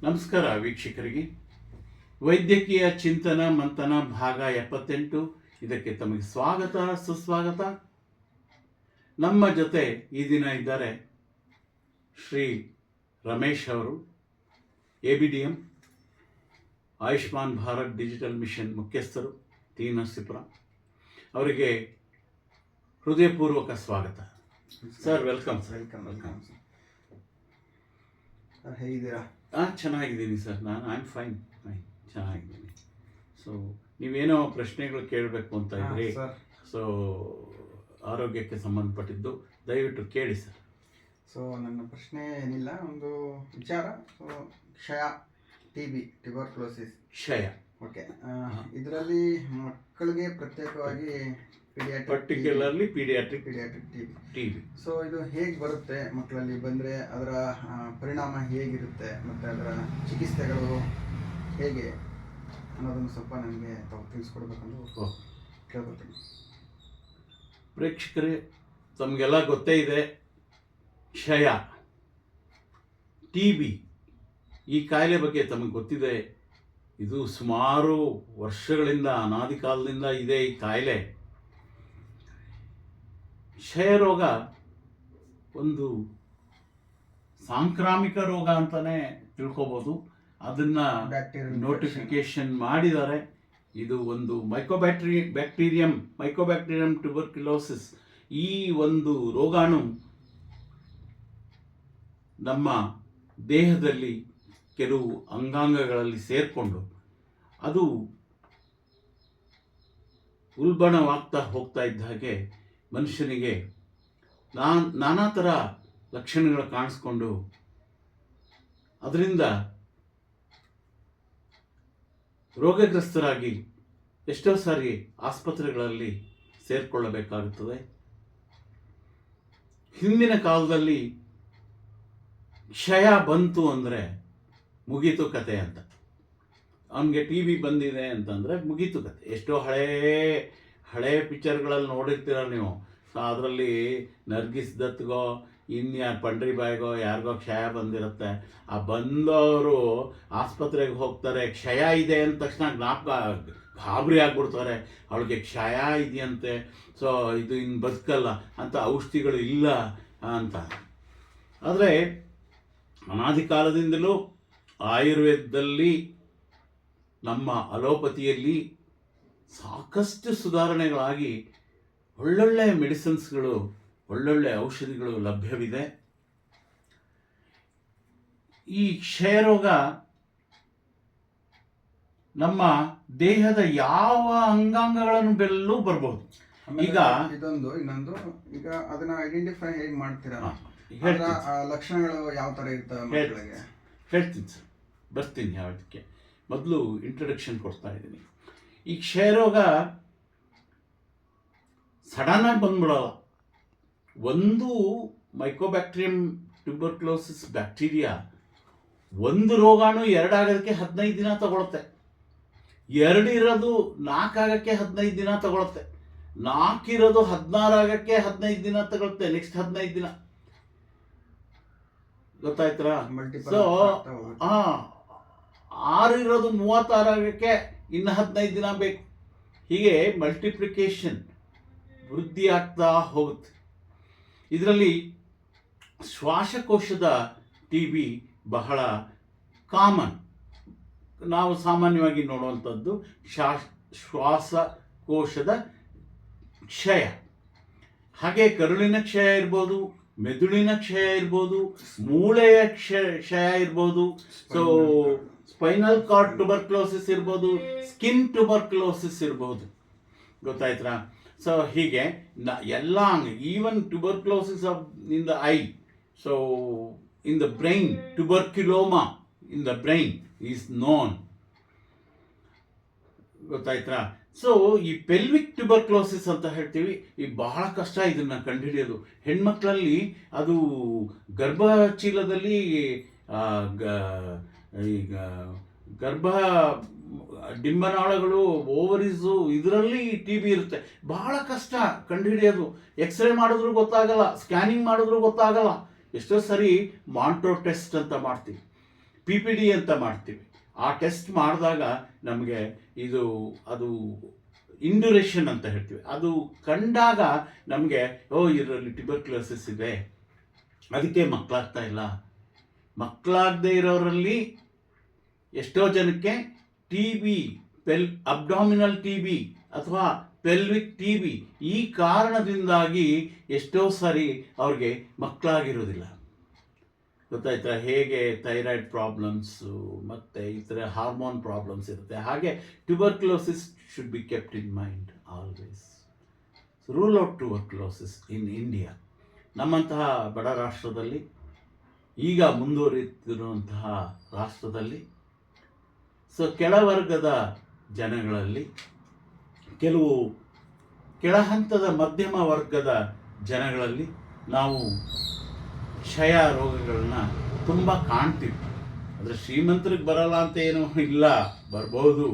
ನಮಸ್ಕಾರ ವೀಕ್ಷಕರಿಗೆ. ವೈದ್ಯಕೀಯ ಚಿಂತನ ಮಂಥನ ಭಾಗ 78 ಇದಕ್ಕೆ ತಮಗೆ ಸ್ವಾಗತ ಸುಸ್ವಾಗತ. ನಮ್ಮ ಜೊತೆ ಈ ದಿನ ಇದ್ದಾರೆ ಶ್ರೀ ರಮೇಶ್ ಅವರು, ABDM Ayushman Bharat digital mission ಮುಖ್ಯಸ್ಥರು, ಟಿ ನರಸೀಪುರ. ಅವರಿಗೆ ಹೃದಯಪೂರ್ವಕ ಸ್ವಾಗತ ಸರ್. Welcome sir. ವೆಲ್ಕಮ್ ಹೇಗಿದ್ದೀರಾ? ಚೆನ್ನಾಗಿದ್ದೀನಿ ಸರ್. ಐ ಆಮ್ ಫೈನ್ ಚೆನ್ನಾಗಿದ್ದೀನಿ. ಸೊ ನೀವೇನೋ ಪ್ರಶ್ನೆಗಳು ಕೇಳಬೇಕು ಅಂತ ಇದ್ರಿ. ಸೊ ಆರೋಗ್ಯಕ್ಕೆ ಸಂಬಂಧಪಟ್ಟಿದ್ದು ದಯವಿಟ್ಟು ಕೇಳಿ ಸರ್. ಸೊ ನನ್ನ ಪ್ರಶ್ನೆ ಏನಿಲ್ಲ, ಒಂದು ವಿಚಾರ. ಸೊ ಕ್ಷಯ, TB, ಟ್ಯೂಬರ್ಕ್ಲೋಸಿಸ್, ಕ್ಷಯ. ಓಕೆ. ಇದರಲ್ಲಿ ಮಕ್ಕಳಿಗೆ ಪ್ರತ್ಯೇಕವಾಗಿ ಪರ್ಟಿಕ್ಯುಲರ್ಲಿ ಪೀಡಿಯಾಟ್ರಿಕ್ TB. ಸೊ ಇದು ಹೇಗೆ ಬರುತ್ತೆ ಮಕ್ಕಳಲ್ಲಿ ಬಂದರೆ, ಅದರ ಪರಿಣಾಮ ಹೇಗಿರುತ್ತೆ ಮತ್ತು ಅದರ ಚಿಕಿತ್ಸೆಗಳು ಹೇಗೆ ಅನ್ನೋದನ್ನು ಸ್ವಲ್ಪ ನನಗೆ ತಾವು ತಿಳಿಸ್ಕೊಡ್ಬೇಕಂದು ಕೇಳ್ಕೊತೀನಿ. ಪ್ರೇಕ್ಷಕರೇ, ತಮಗೆಲ್ಲ ಗೊತ್ತೇ ಇದೆ, ಕ್ಷಯ, TB ಈ ಕಾಯಿಲೆ ಬಗ್ಗೆ ತಮಗೆ ಗೊತ್ತಿದೆ. ಇದು ಸುಮಾರು ವರ್ಷಗಳಿಂದ, ಅನಾದಿ ಕಾಲದಿಂದ ಇದೆ ಈ ಕಾಯಿಲೆ. ಕ್ಷಯರೋಗ ಒಂದು ಸಾಂಕ್ರಾಮಿಕ ರೋಗ ಅಂತಲೇ ತಿಳ್ಕೊಬೋದು. ಅದನ್ನು ನೋಟಿಫಿಕೇಶನ್ ಮಾಡಿದ್ದಾರೆ. ಇದು ಒಂದು ಮೈಕೋಬ್ಯಾಕ್ಟೀರಿಯಂ ಟ್ಯೂಬರ್ಕ್ಯುಲೋಸಿಸ್. ಈ ಒಂದು ರೋಗಾಣು ನಮ್ಮ ದೇಹದಲ್ಲಿ ಕೆಲವು ಅಂಗಾಂಗಗಳಲ್ಲಿ ಸೇರಿಕೊಂಡು ಅದು ಉಲ್ಬಣವಾಗ್ತಾ ಹೋಗ್ತಾ ಇದ್ದ ಹಾಗೆ ಮನುಷ್ಯನಿಗೆ ನಾನಾ ಥರ ಲಕ್ಷಣಗಳು ಕಾಣಿಸ್ಕೊಂಡು ಅದರಿಂದ ರೋಗಗ್ರಸ್ತರಾಗಿ ಎಷ್ಟೋ ಸಾರಿ ಆಸ್ಪತ್ರೆಗಳಲ್ಲಿ ಸೇರಿಕೊಳ್ಳಬೇಕಾಗುತ್ತದೆ. ಹಿಂದಿನ ಕಾಲದಲ್ಲಿ ಕ್ಷಯ ಬಂತು ಅಂದರೆ ಮುಗೀತು ಕತೆ ಅಂತ. ಅವನಿಗೆ TB ಬಂದಿದೆ ಅಂತಂದರೆ ಮುಗೀತು ಕತೆ. ಎಷ್ಟೋ ಹಳೆ ಪಿಕ್ಚರ್ಗಳಲ್ಲಿ ನೋಡಿರ್ತೀರ ನೀವು. ಅದರಲ್ಲಿ ನರ್ಗಿಸ್ ದತ್ಗೋ ಇನ್ಯಾರು ಪಂಡ್ರಿಬಾಯ್ಗೋ ಯಾರಿಗೋ ಕ್ಷಯ ಬಂದಿರುತ್ತೆ. ಆ ಬಂದವರು ಆಸ್ಪತ್ರೆಗೆ ಹೋಗ್ತಾರೆ, ಕ್ಷಯ ಇದೆ ಅಂದ ತಕ್ಷಣ ಗಾಬರಿ ಆಗ್ಬಿಡ್ತಾರೆ. ಅವಳಿಗೆ ಕ್ಷಯ ಇದೆಯಂತೆ, ಸೊ ಇದು ಇನ್ನು ಬದುಕಲ್ಲ ಅಂತ, ಔಷಧಿಗಳು ಇಲ್ಲ ಅಂತ. ಆದರೆ ಅನಾದಿ ಕಾಲದಿಂದಲೂ ಆಯುರ್ವೇದದಲ್ಲಿ, ನಮ್ಮ ಅಲೋಪತಿಯಲ್ಲಿ ಸಾಕಷ್ಟು ಸುಧಾರಣೆಗಳಾಗಿ ಒಳ್ಳೊಳ್ಳೆ ಮೆಡಿಸಿನ್ಸ್ಗಳು, ಒಳ್ಳೊಳ್ಳೆ ಔಷಧಿಗಳು ಲಭ್ಯವಿದೆ. ಈ ಕ್ಷಯರೋಗ ನಮ್ಮ ದೇಹದ ಯಾವ ಅಂಗಾಂಗಗಳನ್ನು ಬೆಲ್ಲೂ ಬರ್ಬೋದು. ಈಗ ಇನ್ನೊಂದು ಈಗ ಅದನ್ನ ಐಡೆಂಟಿಫೈ ಹೇಗೆ ಮಾಡ್ತೀರಾ? ಲಕ್ಷಣಗಳು ಯಾವ ಥರ ಇರ್ತವೆ ಮಕ್ಕಳಿಗೆ? ಹೇಳ್ತೀನಿ ಸರ್, ಬರ್ತೀನಿ. ಅದಕ್ಕೆ ಮೊದಲು ಇಂಟ್ರೊಡಕ್ಷನ್ ಕೊಡ್ತಾ ಇದ್ದೀನಿ. ಈ ಕ್ಷಯರೋಗ ಸಡನ್ನಾಗಿ ಬಂದ್ಬಿಡೋಲ್ಲ. ಒಂದು ಮೈಕೋಬ್ಯಾಕ್ಟೀರಿಯಂ ಟ್ಯೂಬರ್ಕ್ಲೋಸಿಸ್ ಬ್ಯಾಕ್ಟೀರಿಯಾ, ಒಂದು ರೋಗಾಣು 2 ಆಗೋದಕ್ಕೆ 15 ದಿನ ತಗೊಳುತ್ತೆ. 2 ಇರೋದು 4 ಆಗೋಕ್ಕೆ 15 ದಿನ ತಗೊಳುತ್ತೆ. 4 ಇರೋದು 16 ಆಗೋಕ್ಕೆ 15 ದಿನ ತಗೊಳುತ್ತೆ. ನೆಕ್ಸ್ಟ್ 15 ದಿನ, ಗೊತ್ತಾಯ್ತಾ? ಸೊ 6 ಇರೋದು 36 ಆಗೋಕ್ಕೆ ಇನ್ನು 15 ದಿನ ಬೇಕು. ಹೀಗೆ ಮಲ್ಟಿಪ್ಲಿಕೇಶನ್ ವೃದ್ಧಿ ಆಗ್ತಾ ಹೋಗುತ್ತೆ. ಇದರಲ್ಲಿ ಶ್ವಾಸಕೋಶದ TB ಬಹಳ ಕಾಮನ್. ನಾವು ಸಾಮಾನ್ಯವಾಗಿ ನೋಡುವಂಥದ್ದು ಶ್ವಾಸಕೋಶದ ಕ್ಷಯ. ಹಾಗೆ ಕರುಳಿನ ಕ್ಷಯ ಇರ್ಬೋದು, ಮೆದುಳಿನ ಕ್ಷಯ ಇರ್ಬೋದು, ಮೂಳೆಯ ಕ್ಷಯ ಇರ್ಬೋದು, ಸೊ ಸ್ಪೈನಲ್ ಕಾರ್ಡ್ ಟ್ಯೂಬರ್ಕ್ಲೋಸಿಸ್ ಇರ್ಬೋದು, ಸ್ಕಿನ್ ಟ್ಯೂಬರ್ಕ್ಲೋಸಿಸ್ ಇರ್ಬೋದು, ಗೊತ್ತಾಯ್ತಾ? ಸೊ ಹೀಗೆ ಎಲ್ಲ, even tuberculosis in the eye, so in the brain, tuberculoma in the brain is known, ಗೊತ್ತಾಯ್ತಾ? ಸೊ ಈ ಪೆಲ್ವಿಕ್ ಟ್ಯೂಬರ್ಕ್ಲೋಸಿಸ್ ಅಂತ ಹೇಳ್ತೀವಿ. ಈ ಬಹಳ ಕಷ್ಟ ಇದನ್ನು ಕಂಡುಹಿಡಿಯೋದು. ಹೆಣ್ಮಕ್ಳಲ್ಲಿ ಅದು ಗರ್ಭಚೀಲದಲ್ಲಿ, ಈಗ ಗರ್ಭ ಡಿಂಬನಾಳಗಳು, ಓವರೀಸು, ಇದರಲ್ಲಿ TB ಇರುತ್ತೆ. ಬಹಳ ಕಷ್ಟ ಕಂಡುಹಿಡಿಯೋದು. ಎಕ್ಸ್ರೇ ಮಾಡಿದ್ರು ಗೊತ್ತಾಗಲ್ಲ, ಸ್ಕ್ಯಾನಿಂಗ್ ಮಾಡಿದ್ರು ಗೊತ್ತಾಗಲ್ಲ. ಎಷ್ಟೋ ಸರಿ ಮಾಂಟ್ರೋ ಟೆಸ್ಟ್ ಅಂತ ಮಾಡ್ತೀವಿ. PPD ಅಂತ ಮಾಡ್ತೀವಿ. ಆ ಟೆಸ್ಟ್ ಮಾಡಿದಾಗ ನಮಗೆ ಅದು ಇಂಡ್ಯೂರೇಷನ್ ಅಂತ ಹೇಳ್ತೀವಿ. ಅದು ಕಂಡಾಗ ನಮಗೆ ಇದರಲ್ಲಿ ಟ್ಯೂಬರ್ಕ್ಯುಲೋಸಿಸ್ ಇದೆ, ಅದಕ್ಕೆ ಮಕ್ಕಳಾಗ್ತಾ ಇಲ್ಲ. ಮಕ್ಕಳಾಗದೇ ಇರೋರಲ್ಲಿ ಎಷ್ಟೋ ಜನಕ್ಕೆ TB, ಅಬ್ಡಾಮಿನಲ್ TB ಅಥವಾ ಪೆಲ್ವಿಕ್ TB, ಈ ಕಾರಣದಿಂದಾಗಿ ಎಷ್ಟೋ ಸಾರಿ ಅವ್ರಿಗೆ ಮಕ್ಕಳಾಗಿರೋದಿಲ್ಲ. ಗೊತ್ತಾಯ್ತಾ? ಹೇಗೆ ಥೈರಾಯ್ಡ್ ಪ್ರಾಬ್ಲಮ್ಸು ಮತ್ತು ಈ ಥರ ಹಾರ್ಮೋನ್ ಪ್ರಾಬ್ಲಮ್ಸ್ ಇರುತ್ತೆ. ಹಾಗೆ tuberculosis should be kept in mind always. Rule out tuberculosis in India. ನಮ್ಮಂತಹ ಬಡ ರಾಷ್ಟ್ರದಲ್ಲಿ, ಈಗ ಮುಂದುವರಿತಿರುವಂತಹ ರಾಷ್ಟ್ರದಲ್ಲಿ, ಕೆಳವರ್ಗದ ಜನಗಳಲ್ಲಿ, ಕೆಲವು ಕೆಳಹಂತದ ಮಧ್ಯಮ ವರ್ಗದ ಜನಗಳಲ್ಲಿ ನಾವು ಕ್ಷಯ ರೋಗಗಳನ್ನ ತುಂಬ ಕಾಣ್ತೀವಿ. ಆದರೆ ಶ್ರೀಮಂತರಿಗೆ ಬರಲ್ಲ ಅಂತ ಏನೂ ಇಲ್ಲ, ಬರ್ಬೋದು.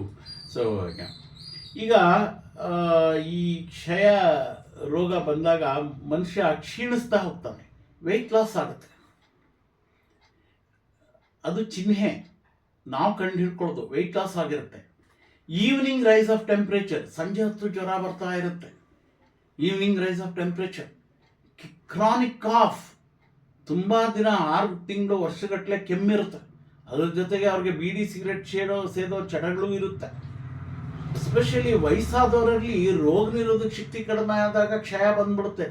ಈಗ ಈ ಕ್ಷಯ ರೋಗ ಬಂದಾಗ ಮನುಷ್ಯ ಕ್ಷೀಣಿಸ್ತಾ ಹೋಗ್ತಾನೆ, ವೆಯ್ಟ್ ಲಾಸ್ ಆಗುತ್ತೆ. ಅದು ಚಿಹ್ನೆ ನಾವು ಕಂಡು ಹಿಡ್ಕೊಳ್ಳೋದು, ವೆಯ್ಟ್ ಲಾಸ್ ಆಗಿರುತ್ತೆ. ಈವ್ನಿಂಗ್ ರೈಸ್ ಆಫ್ ಟೆಂಪ್ರೇಚರ್, ಸಂಜೆ ಹೊತ್ತು ಜ್ವರ ಬರ್ತಾ ಇರುತ್ತೆ. Evening rise of temperature. Chronic cough, ತುಂಬ ದಿನ 6 ತಿಂಗಳು ವರ್ಷಗಟ್ಟಲೆ ಕೆಮ್ಮಿರುತ್ತೆ. ಅದ್ರ ಜೊತೆಗೆ ಅವ್ರಿಗೆ ಬೀಡಿ ಸಿಗರೆಟ್ ಸೇದೋ ಚಟಗಳು ಇರುತ್ತೆ. ಎಸ್ಪೆಷಲಿ ವಯಸ್ಸಾದವರಲ್ಲಿ ರೋಗ ನಿರೋಧಕ ಶಕ್ತಿ ಕಡಿಮೆ ಆದಾಗ ಕ್ಷಯ ಬಂದ್ಬಿಡುತ್ತೆ,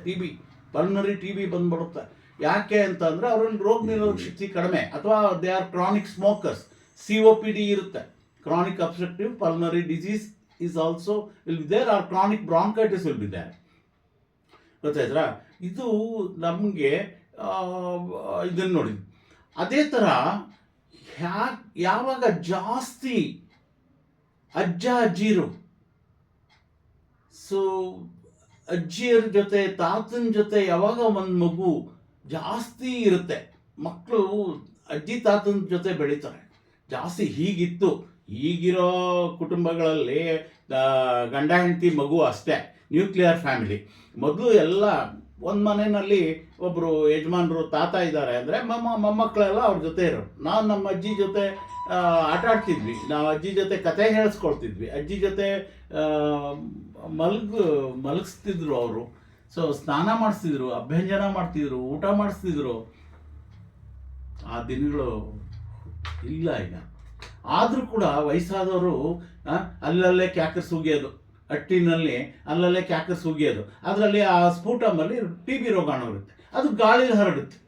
ಪಲ್ಮನರಿ TB ಬಂದ್ಬಿಡುತ್ತೆ. ಯಾಕೆ ಅಂತಂದರೆ ಅವರಲ್ಲಿ ರೋಗ ನಿರೋಧಕ ಶಕ್ತಿ ಕಡಿಮೆ, ಅಥವಾ they are chronic smokers. COPD ಇರುತ್ತೆ, chronic obstructive pulmonary disease is also will be there, or chronic bronchitis will be there. ಗೊತ್ತಾಯ್ತಾ? ಇದು ನಮಗೆ ಇದನ್ನು ನೋಡಿದ್ವಿ. ಅದೇ ಥರ ಯಾವಾಗ ಜಾಸ್ತಿ ಅಜ್ಜಿರು, ಅಜ್ಜಿಯರ ಜೊತೆ ತಾತನ ಜೊತೆ ಯಾವಾಗ ಒಂದು ಮಗು ಜಾಸ್ತಿ ಇರುತ್ತೆ, ಮಕ್ಕಳು ಅಜ್ಜಿ ತಾತನ ಜೊತೆ ಬೆಳೀತಾರೆ ಜಾಸ್ತಿ. ಹೀಗಿತ್ತು ಈಗಿರೋ ಕುಟುಂಬಗಳಲ್ಲಿ ಗಂಡ ಹೆಂಡತಿ ಮಗು ಅಷ್ಟೇ, ನ್ಯೂಕ್ಲಿಯರ್ ಫ್ಯಾಮಿಲಿ. ಮೊದಲು ಎಲ್ಲ ಒಂದು ಮನೆಯಲ್ಲಿ ಒಬ್ಬರು ಯಜಮಾನರು ತಾತ ಇದ್ದಾರೆ ಅಂದರೆ ಮೊಮ್ಮಕ್ಕಳೆಲ್ಲ ಅವ್ರ ಜೊತೆ ಇರೋರು. ನಾವು ನಮ್ಮ ಅಜ್ಜಿ ಜೊತೆ ಆಟ ಆಡ್ತಿದ್ವಿ, ನಾವು ಅಜ್ಜಿ ಜೊತೆ ಕತೆ ಹೇಳಿಸ್ಕೊಳ್ತಿದ್ವಿ, ಅಜ್ಜಿ ಜೊತೆ ಮಲಗಿಸ್ತಿದ್ರು ಅವರು. ಸ್ನಾನ ಮಾಡಿಸ್ತಿದ್ರು, ಅಭ್ಯಂಜನ ಮಾಡ್ತಿದ್ರು, ಊಟ ಮಾಡಿಸ್ತಿದ್ರು. ಆ ದಿನಗಳು ಇಲ್ಲ ಈಗ. ಆದರೂ ಕೂಡ ವಯಸ್ಸಾದವರು ಅಲ್ಲಲ್ಲೇ ಕ್ಯಾಕರ್ಸ್ ಉಗಿಯೋದು, ಅಟ್ಟಿನಲ್ಲಿ ಅಲ್ಲಲ್ಲೇ ಕ್ಯಾಕರ್ಸ್ ಉಗಿಯೋದು, ಅದರಲ್ಲಿ ಆ ಸ್ಫೂಟಮಲ್ಲಿ TB ರೋಗಾಣು ಇರುತ್ತೆ, ಅದು ಗಾಳಿಲಿ ಹರಡುತ್ತೆ.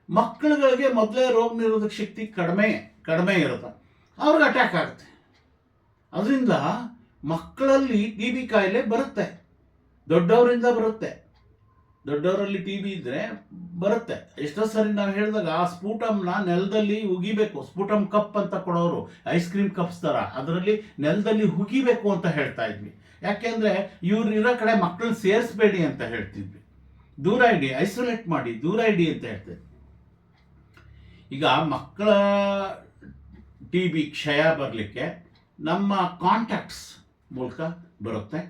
ಮಕ್ಕಳುಗಳಿಗೆ ಮೊದಲೇ ರೋಗ ನಿರೋಧಕ ಶಕ್ತಿ ಕಡಿಮೆ ಇರುತ್ತೆ, ಅವ್ರಿಗೆ ಅಟ್ಯಾಕ್ ಆಗುತ್ತೆ. ಅದರಿಂದ ಮಕ್ಕಳಲ್ಲಿ TB ಕಾಯಿಲೆ ಬರುತ್ತೆ, ದೊಡ್ಡವರಿಂದ ಬರುತ್ತೆ. ದೊಡ್ಡವರಲ್ಲಿ TB ಇದ್ದರೆ ಬರುತ್ತೆ. ಎಷ್ಟೋ ಸರಿ ನಾವು ಹೇಳಿದಾಗ ಆ ಸ್ಫೂಟಮ್ನ ನೆಲದಲ್ಲಿ ಉಗಿಬೇಕು. ಸ್ಫೂಟಮ್ ಕಪ್ ಅಂತ ಕೊಡೋರು, ಐಸ್ ಕ್ರೀಮ್ ಕಪ್ಸ್ ಥರ, ಅದರಲ್ಲಿ ನೆಲದಲ್ಲಿ ಹುಗಿಬೇಕು ಅಂತ ಹೇಳ್ತಾ ಇದ್ವಿ. ಯಾಕೆಂದರೆ ಇವ್ರು ಇರೋ ಕಡೆ ಮಕ್ಕಳನ್ನ ಸೇರಿಸ್ಬೇಡಿ ಅಂತ ಹೇಳ್ತಿದ್ವಿ. ದೂರ ಇಡಿ, ಐಸೋಲೇಟ್ ಮಾಡಿ, ದೂರ ಇಡಿ ಅಂತ ಹೇಳ್ತಿದ್ವಿ. ಈಗ ಮಕ್ಕಳ TB ಕ್ಷಯ ಬರಲಿಕ್ಕೆ ನಮ್ಮ ಕಾಂಟ್ಯಾಕ್ಟ್ಸ್ ಮೂಲಕ ಬರುತ್ತೆ,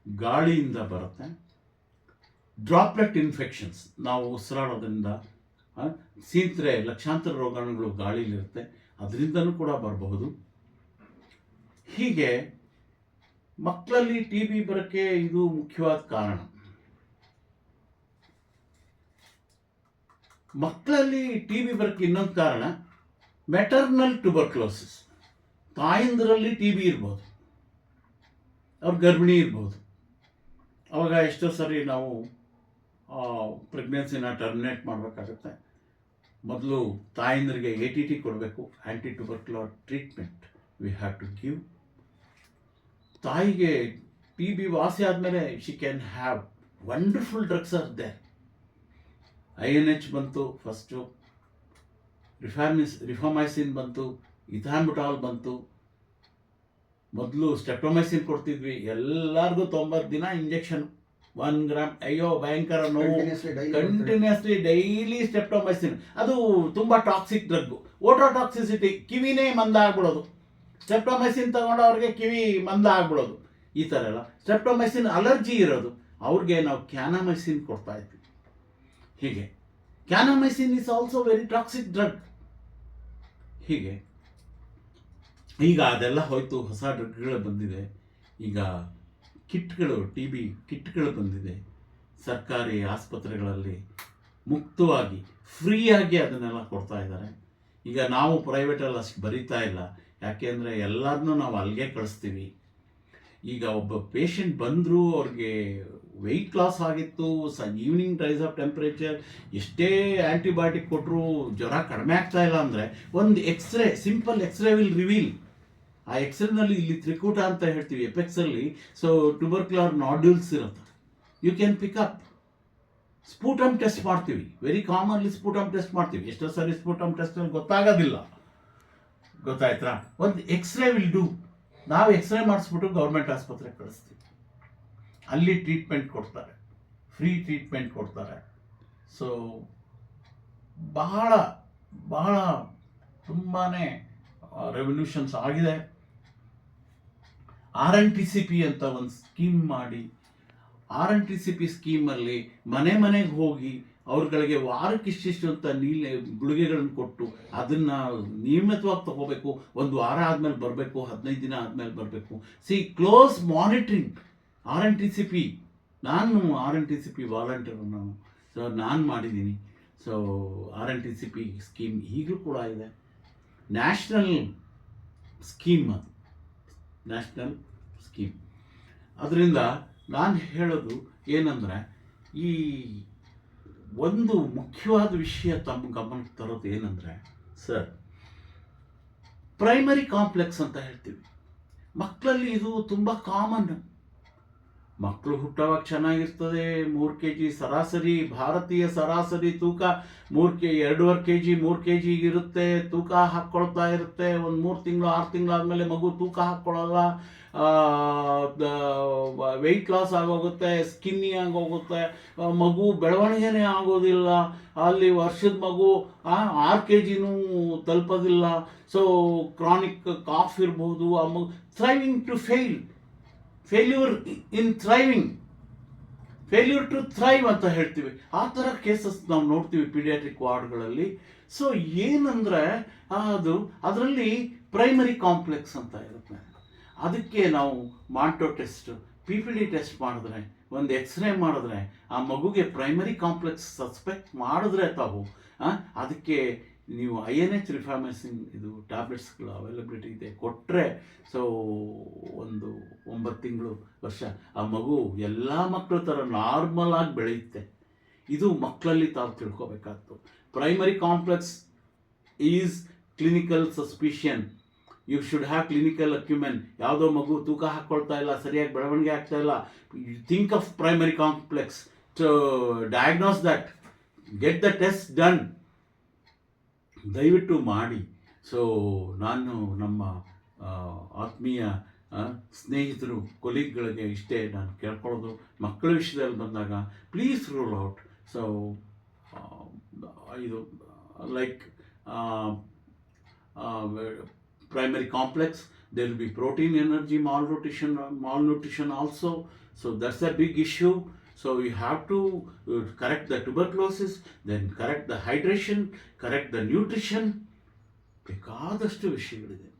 ಗಾಳಿಯಿಂದ ಬರುತ್ತೆ, ಡ್ರಾಪ್ಲೆಟ್ ಇನ್ಫೆಕ್ಷನ್ಸ್, ನಾವು ಉಸಿರಾಡೋದ್ರಿಂದ ಸೀಂತ್ರೆ ಲಕ್ಷಾಂತರ ರೋಗಾಣುಗಳು ಗಾಳಿಲಿರುತ್ತೆ, ಅದರಿಂದನೂ ಕೂಡ ಬರಬಹುದು. ಹೀಗೆ ಮಕ್ಕಳಲ್ಲಿ TB ಬರೋಕ್ಕೆ ಇದು ಮುಖ್ಯವಾದ ಕಾರಣ. ಮಕ್ಕಳಲ್ಲಿ TB ಬರೋಕ್ಕೆ ಇನ್ನೊಂದು ಕಾರಣ ಮೆಟರ್ನಲ್ ಟ್ಯೂಬರ್ಕ್ಯುಲೋಸಿಸ್. ತಾಯಂದಿರಲ್ಲಿ TB ಇರ್ಬೋದು, ಅವ್ರ ಗರ್ಭಿಣಿ ಇರ್ಬೋದು. ಅವಾಗ ಎಷ್ಟೋ ಸರಿ ನಾವು ಪ್ರೆಗ್ನೆನ್ಸಿನ ಟರ್ಮಿನೇಟ್ ಮಾಡಬೇಕಾಗುತ್ತೆ. ಮೊದಲು ತಾಯಂದಿರಿಗೆ ATT ಕೊಡಬೇಕು, anti tubercular treatment we have to give. ತಾಯಿಗೆ TB ವಾಸಿ ಆದಮೇಲೆ she can have wonderful drugs are there. INH ಬಂತು ಫಸ್ಟು, ರಿಫಾಮೈಸಿನ್ ಬಂತು, ಇಥಾಂಬುಟಾಲ್ ಬಂತು. ಮೊದಲು ಸ್ಟೆಪ್ಟೊಮೈಸಿನ್ ಕೊಡ್ತಿದ್ವಿ, ಎಲ್ಲರಿಗೂ 90 ದಿನ ಇಂಜೆಕ್ಷನ್, 1 ಗ್ರಾಮ್. ಅಯ್ಯೋ ಭಯಂಕರ ನೋವು, ಕಂಟಿನ್ಯೂಸ್ಲಿ ಡೈಲಿ ಸ್ಟೆಪ್ಟೊಮೈಸಿನ್. ಅದು ತುಂಬ ಟಾಕ್ಸಿಕ್ ಡ್ರಗ್ಗು, ಓಟೋಟಾಕ್ಸಿಸಿಟಿ, ಕಿವಿನೇ ಮಂದ ಆಗ್ಬಿಡೋದು. ಸ್ಟೆಪ್ಟೊಮೈಸಿನ್ ತಗೊಂಡವ್ರಿಗೆ ಕಿವಿ ಮಂದ ಆಗ್ಬಿಡೋದು, ಈ ಥರ ಎಲ್ಲ. ಸ್ಟೆಪ್ಟೊಮೈಸಿನ್ ಅಲರ್ಜಿ ಇರೋದು, ಅವ್ರಿಗೆ ನಾವು ಕ್ಯಾನಮೈಸಿನ್ ಕೊಡ್ತಾ ಇದ್ವಿ. ಹೀಗೆ kanamycin is also very toxic drug. ಹೀಗೆ ಈಗ ಅದೆಲ್ಲ ಹೋಯ್ತು, ಹೊಸ ಡ್ರಗ್ಗಳು ಬಂದಿದೆ. ಈಗ ಕಿಟ್ಗಳು, ಟಿ ಬಿ ಕಿಟ್ಗಳು ಬಂದಿದೆ. ಸರ್ಕಾರಿ ಆಸ್ಪತ್ರೆಗಳಲ್ಲಿ ಮುಕ್ತವಾಗಿ ಫ್ರೀಯಾಗಿ ಅದನ್ನೆಲ್ಲ ಕೊಡ್ತಾ ಇದ್ದಾರೆ. ಈಗ ನಾವು ಪ್ರೈವೇಟಲ್ಲಿ ಅಷ್ಟು ಬರೀತಾ ಇಲ್ಲ, ಯಾಕೆಂದರೆ ಎಲ್ಲದನ್ನೂ ನಾವು ಅಲ್ಲಿಗೆ ಕಳಿಸ್ತೀವಿ. ಈಗ ಒಬ್ಬ ಪೇಷಂಟ್ ಬಂದರೂ ಅವ್ರಿಗೆ ವೆಯ್ಟ್ ಲಾಸ್ ಆಗಿತ್ತು, ಈವ್ನಿಂಗ್ ರೈಸ್ ಆಫ್ ಟೆಂಪ್ರೇಚರ್, ಎಷ್ಟೇ ಆ್ಯಂಟಿಬಯೋಟಿಕ್ ಕೊಟ್ಟರು ಜ್ವರ ಕಡಿಮೆ ಆಗ್ತಾ ಇಲ್ಲ ಅಂದರೆ ಒಂದು x-ray, simple x-ray will reveal. ಆ ಎಕ್ಸ್ರೇನಲ್ಲಿ ಇಲ್ಲಿ ತ್ರಿಕೂಟ ಅಂತ ಹೇಳ್ತೀವಿ, ಎಪೆಕ್ಸಲ್ಲಿ. ಸೊ ಟ್ಯೂಬರ್ಕ್ಯುಲರ್ ನಾಡ್ಯೂಲ್ಸ್ ಇರುತ್ತೆ, you can pick up. Sputum test ಮಾಡ್ತೀವಿ, ವೆರಿ ಕಾಮನ್ಲಿ ಸ್ಪೂಟಮ್ ಟೆಸ್ಟ್ ಮಾಡ್ತೀವಿ. ಎಷ್ಟೋ ಸರಿ ಸ್ಪೂಟಮ್ ಟೆಸ್ಟಲ್ಲಿ ಗೊತ್ತಾಗೋದಿಲ್ಲ, ಗೊತ್ತಾಯ್ತಾ? ಒಂದು ಎಕ್ಸ್ರೇ ವಿಲ್ ಡೂ. ನಾವು ಎಕ್ಸ್ರೇ ಮಾಡಿಸ್ಬಿಟ್ಟು ಗೌರ್ಮೆಂಟ್ ಆಸ್ಪತ್ರೆಗೆ ಕಳಿಸ್ತೀವಿ, ಅಲ್ಲಿ ಟ್ರೀಟ್ಮೆಂಟ್ ಕೊಡ್ತಾರೆ, ಫ್ರೀ ಟ್ರೀಟ್ಮೆಂಟ್ ಕೊಡ್ತಾರೆ. ಸೊ ಬಹಳ ಬಹಳ ತುಂಬಾ ರೆವಲ್ಯೂಷನ್ಸ್ ಆಗಿದೆ. RNTCP ಅಂತ ಒಂದು ಸ್ಕೀಮ್ ಮಾಡಿ, RNTCP ಸ್ಕೀಮಲ್ಲಿ ಮನೆ ಮನೆಗೆ ಹೋಗಿ ಅವ್ರುಗಳಿಗೆ ವಾರಕ್ಕೆ ಇಷ್ಟಿಷ್ಟು ಅಂತ ಗುಳಿಗೆಗಳನ್ನು ಕೊಟ್ಟು ಅದನ್ನು ನಿಯಮಿತವಾಗಿ ತಗೋಬೇಕು. ಒಂದು ವಾರ ಆದಮೇಲೆ ಬರಬೇಕು, 15 ದಿನ ಆದಮೇಲೆ ಬರಬೇಕು. Close monitoring. RNTCP, ನಾನು RNTCP ವಾಲಂಟಿಯರ್, ನಾನು ಮಾಡಿದ್ದೀನಿ. ಸೊ RNTCP ಸ್ಕೀಮ್ ಈಗಲೂ ಕೂಡ ಇದೆ. ನ್ಯಾಷನಲ್ ಸ್ಕೀಮ್, ಅದು ನ್ಯಾಷನಲ್ ಸ್ಕೀಮ್. ಅದರಿಂದ ನಾನು ಹೇಳೋದು ಏನಂದರೆ, ಈ ಒಂದು ಮುಖ್ಯವಾದ ವಿಷಯ ತಮ್ಮ ಗಮನಕ್ಕೆ ತರೋದು ಏನಂದರೆ, ಸರ್, ಪ್ರೈಮರಿ ಕಾಂಪ್ಲೆಕ್ಸ್ ಅಂತ ಹೇಳ್ತೀವಿ. ಮಕ್ಕಳಲ್ಲಿ ಇದು ತುಂಬ ಕಾಮನ್. ಮಕ್ಕಳು ಹುಟ್ಟುವಾಗ ಚೆನ್ನಾಗಿರ್ತದೆ, 3 kg ಸರಾಸರಿ, ಭಾರತೀಯ ಸರಾಸರಿ ತೂಕ 2.5 kg 3 kg ಇರುತ್ತೆ. ತೂಕ ಹಾಕ್ಕೊಳ್ತಾ ಇರುತ್ತೆ. ಒಂದು 3 ತಿಂಗಳು 6 ತಿಂಗಳಾದಮೇಲೆ ಮಗು ತೂಕ ಹಾಕ್ಕೊಳ್ಳಲ್ಲ, ವೆಯ್ಟ್ ಲಾಸ್ ಆಗೋಗುತ್ತೆ, ಸ್ಕಿನ್ನಿ ಆಗೋಗುತ್ತೆ, ಮಗು ಬೆಳವಣಿಗೆನೇ ಆಗೋದಿಲ್ಲ. ಅಲ್ಲಿ ವರ್ಷದ ಮಗು 6 kgನೂ ತಲುಪೋದಿಲ್ಲ. ಸೊ ಕ್ರಾನಿಕ್ ಕಾಫ್ ಇರ್ಬೋದು. ಆ ಮಗು thriving to failure in thriving, failure to thrive ಅಂತ ಹೇಳ್ತೀವಿ. ಆ ಥರ ಕೇಸಸ್ ನಾವು ನೋಡ್ತೀವಿ ಪೀಡಿಯಾಟ್ರಿಕ್ ವಾರ್ಡ್ಗಳಲ್ಲಿ. ಸೊ ಏನಂದರೆ ಅದರಲ್ಲಿ ಪ್ರೈಮರಿ ಕಾಂಪ್ಲೆಕ್ಸ್ ಅಂತ ಇರುತ್ತೆ. ಅದಕ್ಕೆ ನಾವು ಮಾಂಟೋ ಟೆಸ್ಟ್, PPD ಟೆಸ್ಟ್ ಮಾಡಿದ್ರೆ, ಒಂದು ಎಕ್ಸ್ರೇ ಮಾಡಿದ್ರೆ, ಆ ಮಗುಗೆ ಪ್ರೈಮರಿ ಕಾಂಪ್ಲೆಕ್ಸ್ ಸಸ್ಪೆಕ್ಟ್ ಮಾಡಿದ್ರೆ ತಾವು ಅದಕ್ಕೆ ನೀವು INH ರಿಫಾರ್ಮಸಿನ್ ಇದು ಟ್ಯಾಬ್ಲೆಟ್ಸ್ಗಳು ಅವೈಲಬಿಲಿಟಿ ಇದೆ, ಕೊಟ್ಟರೆ ಸೊ ಒಂದು 9 ತಿಂಗಳು ವರ್ಷ ಆ ಮಗು ಎಲ್ಲ ಮಕ್ಕಳ ಥರ ನಾರ್ಮಲ್ ಆಗಿ ಬೆಳೆಯುತ್ತೆ. ಇದು ಮಕ್ಕಳಲ್ಲಿ ತಾವು ತಿಳ್ಕೊಬೇಕಾದ್ದು. Primary complex is clinical suspicion. You should have clinical acumen. ಯಾವುದೋ ಮಗು ತೂಕ ಹಾಕ್ಕೊಳ್ತಾ ಇಲ್ಲ, ಸರಿಯಾಗಿ ಬೆಳವಣಿಗೆ ಆಗ್ತಾ ಇಲ್ಲ, you think of primary complex to diagnose that, get the test done. ದಯವಿಟ್ಟು ಮಾಡಿ. ಸೊ ನಾನು ನಮ್ಮ ಆತ್ಮೀಯ ಸ್ನೇಹಿತರು, ಕೊಲೀಗ್ಗಳಿಗೆ ಇಷ್ಟೇ ನಾನು ಕೇಳ್ಕೊಳ್ಳೋದು, ಮಕ್ಕಳ ವಿಷಯದಲ್ಲಿ ಬಂದಾಗ ಪ್ಲೀಸ್ ರೂಲ್ ಔಟ್. ಸೊ ಇದು like primary complex, there will be protein energy malnutrition also. So that's a big issue. So we have to correct the tuberculosis, then correct the hydration, correct the nutrition. ಬೇಕಾದಷ್ಟು ವಿಷಯಗಳಿದೆ.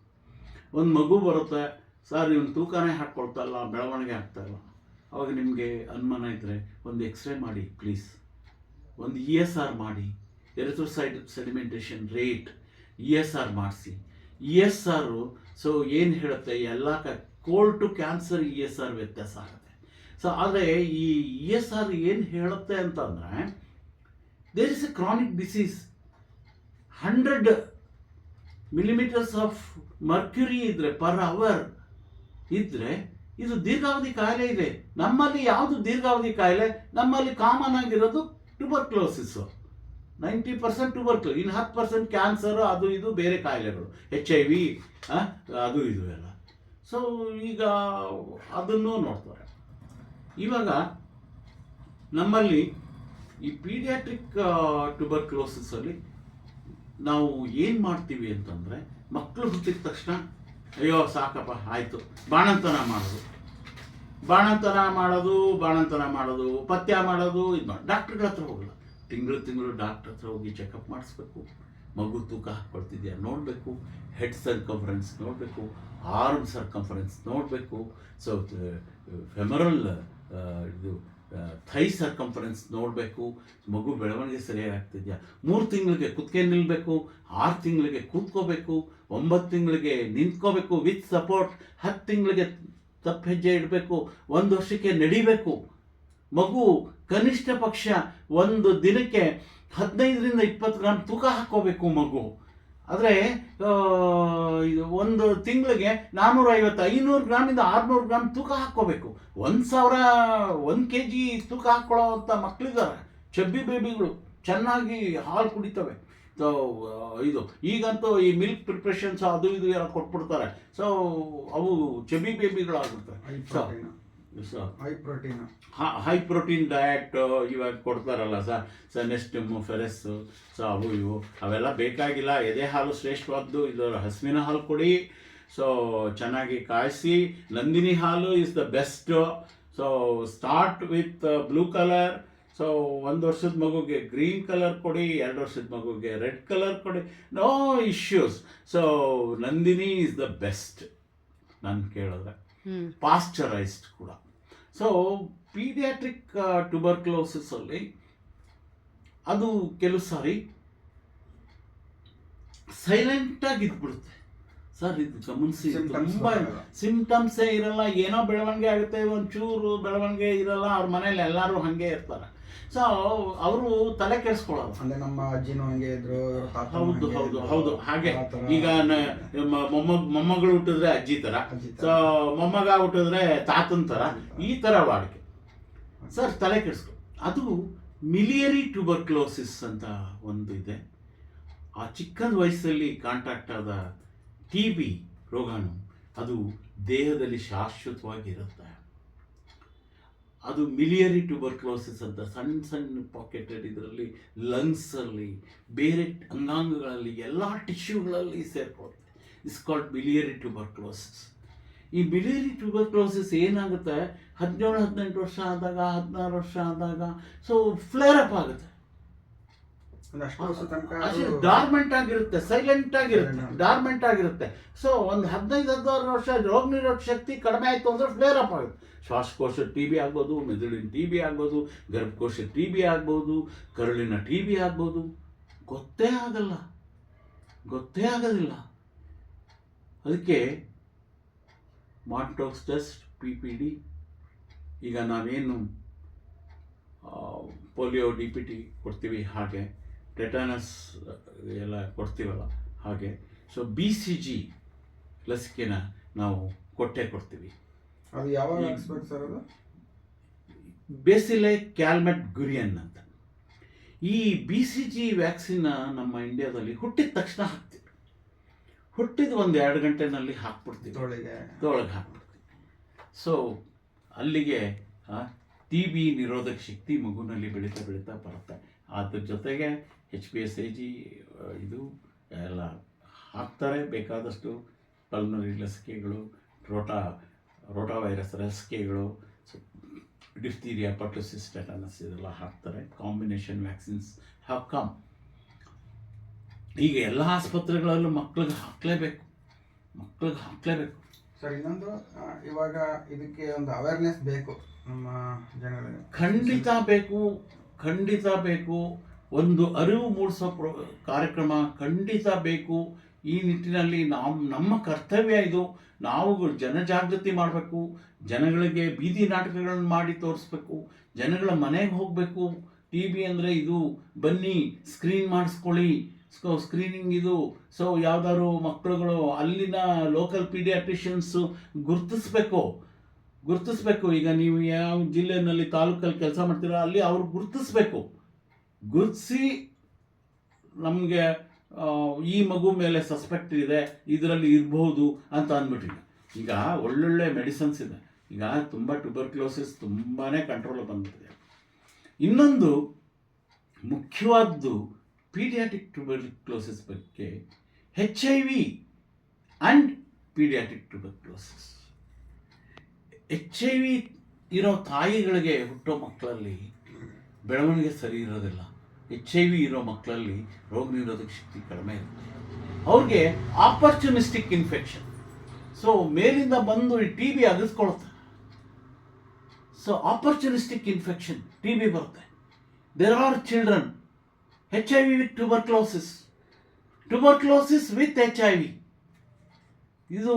ಒಂದು ಮಗು ಬರುತ್ತೆ, sir ಇವನು ತೂಕನೇ ಹಾಕ್ಕೊಳ್ತಾ ಇಲ್ಲ, ಬೆಳವಣಿಗೆ ಆಗ್ತಾ ಇಲ್ಲ. ಅವಾಗ ನಿಮಗೆ ಅನುಮಾನ ಇದ್ದರೆ ಒಂದು ಎಕ್ಸ್ರೇ ಮಾಡಿ ಪ್ಲೀಸ್, ಒಂದು ESR ಮಾಡಿ, ಎರಿಥ್ರೋಸೈಟ್ ಸೆಡಿಮೆಂಟೇಷನ್ ರೇಟ್ ESR ಮಾಡಿಸಿ. ESR ಸೊ ಏನು ಹೇಳುತ್ತೆ, ಎಲ್ಲ ಕೋಲ್ಡ್ ಟು ಕ್ಯಾನ್ಸರ್ ESR ವ್ಯತ್ಯಾಸ ಆಗುತ್ತೆ. ಸೊ ಆದರೆ ಈ ESR ಏನು ಹೇಳುತ್ತೆ ಅಂತಂದರೆ, there is a chronic disease, 100 millimeters of mercury ಇದ್ದರೆ ಪರ್ ಅವರ್ ಇದ್ದರೆ ಇದು ದೀರ್ಘಾವಧಿ ಕಾಯಿಲೆ ಇದೆ. ನಮ್ಮಲ್ಲಿ ಯಾವುದು ದೀರ್ಘಾವಧಿ ಕಾಯಿಲೆ? ನಮ್ಮಲ್ಲಿ ಕಾಮನ್ ಆಗಿರೋದು ಟ್ಯೂಬರ್ಕ್ಯುಲೋಸಿಸ್, 90% ಟ್ಯೂಬರ್ಕ್ಯುಲೋಸ್, ಇನ್ನು 10% ಕ್ಯಾನ್ಸರು, ಅದು ಇದು ಬೇರೆ ಕಾಯಿಲೆಗಳು, HIV ಅದು ಇದು ಎಲ್ಲ. ಸೊ ಈಗ ಅದನ್ನು ನೋಡ್ತಾರೆ. ಇವಾಗ ನಮ್ಮಲ್ಲಿ ಈ ಪೀಡಿಯಾಟ್ರಿಕ್ ಟ್ಯೂಬರ್ಕ್ಯುಲೋಸಿಸಲ್ಲಿ ನಾವು ಏನು ಮಾಡ್ತೀವಿ ಅಂತಂದರೆ, ಮಕ್ಕಳು ಹುಟ್ಟಿದ ತಕ್ಷಣ ಅಯ್ಯೋ ಸಾಕಪ್ಪ ಆಯಿತು, ಬಾಣಂತನ ಮಾಡೋದು, ಪಥ್ಯ ಮಾಡೋದು, ಇದು ಮಾಡಿ ಡಾಕ್ಟ್ರುಗಳ ಹತ್ರ ಹೋಗಲ್ಲ. ತಿಂಗಳು ಡಾಕ್ಟ್ರ್ ಹತ್ರ ಹೋಗಿ ಚೆಕಪ್ ಮಾಡಿಸ್ಬೇಕು, ಮಗು ತೂಕ ಹಾಕ್ಕೊಳ್ತಿದ್ಯಾ ನೋಡಬೇಕು, ಹೆಡ್ ಸರ್ಕಂಫರೆನ್ಸ್ ನೋಡಬೇಕು, ಆರ್ಮ್ ಸರ್ಕಂಫರೆನ್ಸ್ ನೋಡಬೇಕು, ಸೊ ಫೆಮರಲ್ ಇದು ಥೈ ಸರ್ಕಂಫರೆನ್ಸ್ ನೋಡಬೇಕು, ಮಗು ಬೆಳವಣಿಗೆ ಸರಿಯಾಗಿ ಆಗ್ತಿದೆಯಾ. 3 ತಿಂಗಳಿಗೆ ಕುತ್ತಿಗೆ ನಿಲ್ಲಬೇಕು, 6 ತಿಂಗಳಿಗೆ ಕೂತ್ಕೋಬೇಕು, 9 ತಿಂಗಳಿಗೆ ನಿಂತ್ಕೋಬೇಕು ವಿತ್ ಸಪೋರ್ಟ್, 10 ತಿಂಗಳಿಗೆ ತಪ್ಪು ಹೆಜ್ಜೆ ಇಡಬೇಕು, 1 ವರ್ಷಕ್ಕೆ ನಡಿಬೇಕು. ಮಗು ಕನಿಷ್ಠ ಪಕ್ಷ ಒಂದು ದಿನಕ್ಕೆ 15ರಿಂದ 20 ಗ್ರಾಮ್ ತೂಕ ಹಾಕ್ಕೋಬೇಕು ಮಗು. ಆದರೆ ಒಂದು ತಿಂಗಳಿಗೆ 450 500 ಗ್ರಾಮಿಂದ 600 ಗ್ರಾಮ್ ತೂಕ ಹಾಕ್ಕೋಬೇಕು. 1 kg ತೂಕ ಹಾಕ್ಕೊಳ್ಳೋ ಅಂಥ ಮಕ್ಕಳಿದ್ದಾರೆ, ಚಬ್ಬಿ ಬೇಬಿಗಳು ಚೆನ್ನಾಗಿ ಹಾಲು ಕುಡಿತವೆ. ಸೊ ಇದು ಈಗಂತೂ ಈ ಮಿಲ್ಕ್ ಪ್ರಿಪ್ರೇಷನ್ಸ್ ಅದು ಇದು ಎಲ್ಲ ಕೊಟ್ಬಿಡ್ತಾರೆ. ಸೊ ಅವು Chabbi ಬೇಬಿಗಳಾಗ್ಬಿಡ್ತವೆ. So high protein diet ಇವಾಗ ಕೊಡ್ತಾರಲ್ಲ ಸರ್ ನೆಸ್ಟಮು ಫೆರೆಸ್ಸು, ಸೊ ಅವು ಇವು ಅವೆಲ್ಲ ಬೇಕಾಗಿಲ್ಲ. ಎದೆ ಹಾಲು ಶ್ರೇಷ್ಠವಾದ್ದು, ಇದು ಹಸುವಿನ ಹಾಲು ಕೊಡಿ. ಸೊ ಚೆನ್ನಾಗಿ ಕಾಯಿಸಿ, ನಂದಿನಿ ಹಾಲು is the best. So start with blue colour. So 1 ವರ್ಷದ ಮಗುಗೆ ಗ್ರೀನ್ ಕಲರ್ ಕೊಡಿ, 2 ವರ್ಷದ ಮಗುಗೆ ರೆಡ್ ಕಲರ್ ಕೊಡಿ, no issues. So Nandini is the best ನಾನು ಕೇಳಿದ್ರೆ, ಪಾಶ್ಚರೈಸ್ಡ್ ಕೂಡ. ಸೊ ಪೀಡಿಯಾಟ್ರಿಕ್ ಟ್ಯೂಬರ್ಕ್ಲೋಸಿಸಲ್ಲಿ ಅದು ಕೆಲವು ಸಾರಿ ಸೈಲೆಂಟಾಗಿ ಇದ್ಬಿಡುತ್ತೆ ಸರ್. ಇದು ಗಮನಿಸಿ, ತುಂಬ ಸಿಂಪ್ಟಮ್ಸೇ ಇರಲ್ಲ, ಏನೋ ಬೆಳವಣಿಗೆ ಆಗುತ್ತೆ, ಒಂಚೂರು ಬೆಳವಣಿಗೆ ಇರಲ್ಲ, ಅವ್ರ ಮನೇಲಿ ಎಲ್ಲರೂ ಹಾಗೆ ಇರ್ತಾರೆ. ಸೊ ಅವರು ತಲೆ ಕೆಡಿಸ್ಕೊಳ್ಳೋದು. ಅಂದ್ರೆ ನಮ್ಮ ಅಜ್ಜಿನೂ ಹಂಗೆ ಇದ್ರು. ಹೌದು ಹೌದು ಹೌದು ಹಾಗೆ. ಈಗ ಮೊಮ್ಮಗಳು ಹುಟ್ಟಿದ್ರೆ ಅಜ್ಜಿ ತರ, ಸೊ ಮೊಮ್ಮಗ ಹುಟ್ಟಿದ್ರೆ ತಾತನ ತರ, ಈ ತರ ವಾಡಿಕೆ ಸರ್. ತಲೆ ಕೆಡಿಸ್ಕೊ. ಅದು ಮಿಲಿಯರಿ ಟ್ಯೂಬರ್ಕ್ಲೋಸಿಸ್ ಅಂತ ಒಂದು ಇದೆ. ಆ ಚಿಕ್ಕದ ವಯಸ್ಸಲ್ಲಿ ಕಾಂಟ್ಯಾಕ್ಟ್ ಆದ TB ರೋಗಾಣು ಅದು ದೇಹದಲ್ಲಿ ಶಾಶ್ವತವಾಗಿ ಇರುತ್ತೆ. ಅದು ಮಿಲಿಯರಿ ಟ್ಯೂಬರ್ಕ್ಲೋಸಿಸ್ ಅಂತ ಸಣ್ಣ ಪಾಕೆಟೆಡ್ ಇದರಲ್ಲಿ ಲಂಗ್ಸಲ್ಲಿ, ಬೇರೆ ಅಂಗಾಂಗಗಳಲ್ಲಿ, ಎಲ್ಲ ಟಿಶ್ಯೂಗಳಲ್ಲಿ ಸೇರ್ಕೊಳುತ್ತೆ. It's called miliary tuberculosis. ಈ ಮಿಲಿಯರಿ ಟ್ಯೂಬರ್ಕ್ಲೋಸಿಸ್ ಏನಾಗುತ್ತೆ, 17-18 ವರ್ಷ ಆದಾಗ, 16 ವರ್ಷ ಆದಾಗ ಸೊ ಫ್ಲೇರ್ ಅಪ್ ಆಗುತ್ತೆ. ಡಾರ್ಮೆಂಟ್ ಆಗಿರುತ್ತೆ, ಸೈಲೆಂಟ್ ಆಗಿರುತ್ತೆ, ಡಾರ್ಮೆಂಟ್ ಆಗಿರುತ್ತೆ. ಸೊ ಒಂದು 15-16 ವರ್ಷ ರೋಗ ನಿರೋಧಕ ಶಕ್ತಿ ಕಡಿಮೆ ಆಯಿತು ಅಂದರೆ ಫ್ಲೇರ್ ಅಪ್ ಆಗುತ್ತೆ. ಶ್ವಾಸಕೋಶ TB ಆಗ್ಬೋದು, ಮೆದುಳಿನ TB ಆಗ್ಬೋದು, ಗರ್ಭಕೋಶ TB ಆಗ್ಬೋದು, ಕರುಳಿನ TB ಆಗ್ಬೋದು. ಗೊತ್ತೇ ಆಗೋದಿಲ್ಲ. ಅದಕ್ಕೆ ಮಾರ್ಟೋಕ್ಸ್ ಟೆಸ್ಟ್, PPD, ಈಗ ನಾವೇನು ಪೋಲಿಯೋ DPT ಕೊಡ್ತೀವಿ ಹಾಗೆ, ಟೆಟಾನಸ್ ಎಲ್ಲ ಕೊಡ್ತೀವಲ್ಲ ಹಾಗೆ. ಸೊ BCG ಲಸಿಕೆನ ನಾವು ಕೊಡ್ತೀವಿ. ಅದು ಯಾವಾಗ ಹಾಕ್ಸ್ಬೇಕು ಸರ್? ಅದು ಬೇಸಿಲೆ ಕ್ಯಾಲ್ಮೆಟ್ ಗುರಿಯನ್ ಅಂತ. ಈ BCG ವ್ಯಾಕ್ಸಿನ್ ನಮ್ಮ ಇಂಡಿಯಾದಲ್ಲಿ ಹುಟ್ಟಿದ ತಕ್ಷಣ ಹಾಕ್ತೀವಿ. ಹುಟ್ಟಿದ 1-2 ಗಂಟೆನಲ್ಲಿ ಹಾಕ್ಬಿಡ್ತೀವಿ, ತೊಳಗೆ ಹಾಕ್ಬಿಡ್ತೀವಿ. ಸೊ ಅಲ್ಲಿಗೆ TB ನಿರೋಧಕ ಶಕ್ತಿ ಮಗುನಲ್ಲಿ ಬೆಳೀತಾ ಬರುತ್ತೆ. ಅದ್ರ ಜೊತೆಗೆ HPSAG ಇದು ಎಲ್ಲ ಹಾಕ್ತಾರೆ. ಬೇಕಾದಷ್ಟು ಪಲ್ಮನರಿ ಲಸಿಕೆಗಳು, ರೋಟಾ ವೈರಸ್ ಲಸಿಕೆಗಳು, ಡಿಫ್ತೀರಿಯಾ, ಪರ್ಟುಸಿಸ್, ಟೆಟಾನಸ್ ಇದೆಲ್ಲ ಹಾಕ್ತಾರೆ. Combination vaccines have come. ಈಗ ಎಲ್ಲ ಆಸ್ಪತ್ರೆಗಳಲ್ಲೂ ಮಕ್ಕಳಿಗೆ ಹಾಕಲೇಬೇಕು. ಸರ್ ಇನ್ನೊಂದು, ಇವಾಗ ಇದಕ್ಕೆ ಒಂದು ಅವೇರ್ನೆಸ್ ಬೇಕು ನಮ್ಮ ಜನಗಳಿಗೆ. ಖಂಡಿತ ಬೇಕು. ಒಂದು ಅರಿವು ಮೂಡಿಸೋ ಕಾರ್ಯಕ್ರಮ ಖಂಡಿತ ಬೇಕು. ಈ ನಿಟ್ಟಿನಲ್ಲಿ ನಮ್ಮ ಕರ್ತವ್ಯ ಇದು. ನಾವು ಜನಜಾಗೃತಿ ಮಾಡಬೇಕು, ಜನಗಳಿಗೆ ಬೀದಿ ನಾಟಕಗಳನ್ನು ಮಾಡಿ ತೋರಿಸ್ಬೇಕು, ಜನಗಳ ಮನೆಗೆ ಹೋಗಬೇಕು. TB ಅಂದರೆ ಇದು, ಬನ್ನಿ ಸ್ಕ್ರೀನ್ ಮಾಡಿಸ್ಕೊಳ್ಳಿ, ಸ್ಕ್ರೀನಿಂಗ್ ಇದು. ಸೊ ಯಾವ್ದಾದ್ರು ಮಕ್ಕಳುಗಳು ಅಲ್ಲಿನ ಲೋಕಲ್ ಪೀಡಿಯಾಟ್ರಿಷಿಯನ್ಸು ಗುರ್ತಿಸ್ಬೇಕು. ಈಗ ನೀವು ಯಾವ ಜಿಲ್ಲೆಯಲ್ಲಿ ತಾಲೂಕಲ್ಲಿ ಕೆಲಸ ಮಾಡ್ತೀರಾ ಅಲ್ಲಿ ಅವ್ರು ಗುರ್ತಿಸಿ ನಮಗೆ ಈ ಮಗು ಮೇಲೆ ಸಸ್ಪೆಕ್ಟ್ ಇದೆ, ಇದರಲ್ಲಿ ಇರಬಹುದು ಅಂತ ಅಂದ್ಬಿಟ್ಟಿಲ್ಲ. ಈಗ ಒಳ್ಳೊಳ್ಳೆ ಮೆಡಿಸನ್ಸ್ ಇದೆ. ಈಗ ತುಂಬ ಟ್ಯೂಬರ್ಕ್ಲೋಸಿಸ್ ತುಂಬಾ ಕಂಟ್ರೋಲ್ ಬಂದ್ಬಿಟ್ಟಿದೆ. ಇನ್ನೊಂದು ಮುಖ್ಯವಾದ್ದು ಪೀಡಿಯಾಟ್ರಿಕ್ ಟ್ಯೂಬರ್ಕ್ಲೋಸಿಸ್ ಬಗ್ಗೆ HIV and paediatric tuberculosis. HIV ಇರೋ ತಾಯಿಗಳಿಗೆ ಹುಟ್ಟೋ ಮಕ್ಕಳಲ್ಲಿ ಬೆಳವಣಿಗೆ ಸರಿ ಇರೋದಿಲ್ಲ. HIV ಇರೋ ಮಕ್ಕಳಲ್ಲಿ ರೋಗ ನಿರೋಧಕ ಶಕ್ತಿ ಕಡಿಮೆ ಇರುತ್ತೆ. ಅವ್ರಿಗೆ ಆಪರ್ಚುನಿಸ್ಟಿಕ್ ಇನ್ಫೆಕ್ಷನ್, ಸೊ ಮೇಲಿಂದ ಬಂದು ಈ TB ಅಗಿಸ್ಕೊಳುತ್ತೆ. ಸೊ ಆಪರ್ಚುನಿಸ್ಟಿಕ್ ಇನ್ಫೆಕ್ಷನ್ TB ಬರುತ್ತೆ. There are children HIV with tuberculosis with HIV. ಇದು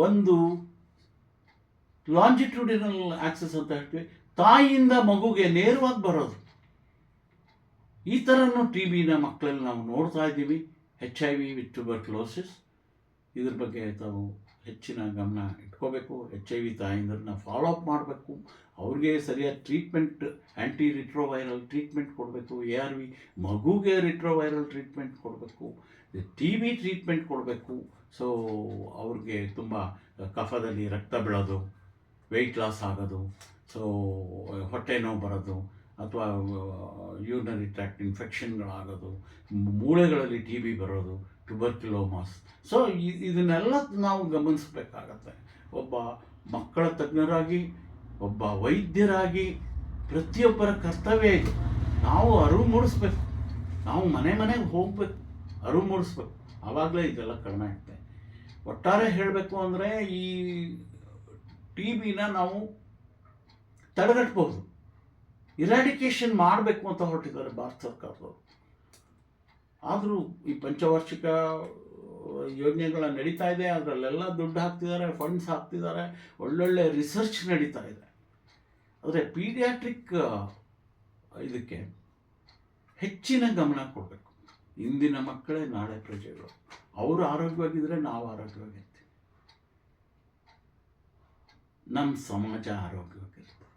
ಒಂದು ಲಾಂಜಿಟ್ಯೂಡಿನಲ್ ಆಕ್ಸೆಸ್ ಅಂತ ಹೇಳ್ತೀವಿ, ತಾಯಿಯಿಂದ ಮಗುಗೆ ನೇರವಾಗಿ ಬರೋದು. ಈ ಥರನೂ TBನ ಮಕ್ಕಳಲ್ಲಿ ನಾವು ನೋಡ್ತಾ ಇದ್ದೀವಿ. HIV ವಿತ್ ಟ್ಯೂಬರ್ಕ್ಲೋಸಿಸ್, ಇದ್ರ ಬಗ್ಗೆ ತಾವು ಹೆಚ್ಚಿನ ಗಮನ ಇಟ್ಕೋಬೇಕು. HIV ತಾಯಿಂದರನ್ನ ಫಾಲೋ ಅಪ್ ಮಾಡಬೇಕು. ಅವ್ರಿಗೆ ಸರಿಯಾದ ಟ್ರೀಟ್ಮೆಂಟ್, ಆ್ಯಂಟಿ ರಿಟ್ರೋವೈರಲ್ ಟ್ರೀಟ್ಮೆಂಟ್ ಕೊಡಬೇಕು. ARV, ಮಗುಗೆ ರಿಟ್ರೋವೈರಲ್ ಟ್ರೀಟ್ಮೆಂಟ್ ಕೊಡಬೇಕು. TB ಟ್ರೀಟ್ಮೆಂಟ್ ಕೊಡಬೇಕು. ಸೊ ಅವ್ರಿಗೆ ತುಂಬ ಕಫದಲ್ಲಿ ರಕ್ತ ಬೀಳೋದು, ವೆಯ್ಟ್ ಲಾಸ್ ಆಗೋದು, ಸೊ ಹೊಟ್ಟೆ ನೋವು ಬರೋದು, ಅಥವಾ ಯೂರಿನರಿ ಟ್ರ್ಯಾಕ್ಟ್ ಇನ್ಫೆಕ್ಷನ್ಗಳಾಗೋದು, ಮೂಳೆಗಳಲ್ಲಿ TB ಬರೋದು, ಟ್ಯೂಬರ್ಕ್ಯುಲೋಮಾಸ್. ಸೊ ಇದನ್ನೆಲ್ಲ ನಾವು ಗಮನಿಸಬೇಕಾಗತ್ತೆ. ಒಬ್ಬ ಮಕ್ಕಳ ತಜ್ಞರಾಗಿ, ಒಬ್ಬ ವೈದ್ಯರಾಗಿ ಪ್ರತಿಯೊಬ್ಬರ ಕರ್ತವ್ಯ ಇದು. ನಾವು ಅರಿವು ಮೂಡಿಸ್ಬೇಕು, ನಾವು ಮನೆಗೆ ಹೋಗ್ಬೇಕು, ಅರಿವು ಮೂಡಿಸ್ಬೇಕು. ಆವಾಗಲೇ ಇದೆಲ್ಲ ಕಡಿಮೆ ಆಗ್ತದೆ. ಒಟ್ಟಾರೆ ಹೇಳಬೇಕು ಅಂದರೆ ಈ TBನ ನಾವು ತಡೆಗಟ್ಟಬಹುದು, ಇರಾಡಿಕೇಷನ್ ಮಾಡಬೇಕು ಅಂತ ಹೊರಟಿದ್ದಾರೆ ಭಾರತ ಸರ್ಕಾರದವರು. ಆದರೂ ಈ ಪಂಚವಾರ್ಷಿಕ ಯೋಜನೆಗಳ ನಡೀತಾ ಇದೆ, ಅದರಲ್ಲೆಲ್ಲ ದುಡ್ಡು ಹಾಕ್ತಿದ್ದಾರೆ, ಫಂಡ್ಸ್ ಹಾಕ್ತಿದ್ದಾರೆ, ಒಳ್ಳೊಳ್ಳೆ ರಿಸರ್ಚ್ ನಡೀತಾ ಇದೆ. ಆದರೆ ಪೀಡಿಯಾಟ್ರಿಕ್ ಇದಕ್ಕೆ ಹೆಚ್ಚಿನ ಗಮನ ಕೊಡಬೇಕು. ಇಂದಿನ ಮಕ್ಕಳೇ ನಾಳೆ ಪ್ರಜೆಗಳು. ಅವರು ಆರೋಗ್ಯವಾಗಿದ್ದರೆ ನಾವು ಆರೋಗ್ಯವಾಗಿರ್ತೀವಿ, ನಮ್ಮ ಸಮಾಜ ಆರೋಗ್ಯವಾಗಿರುತ್ತೆ,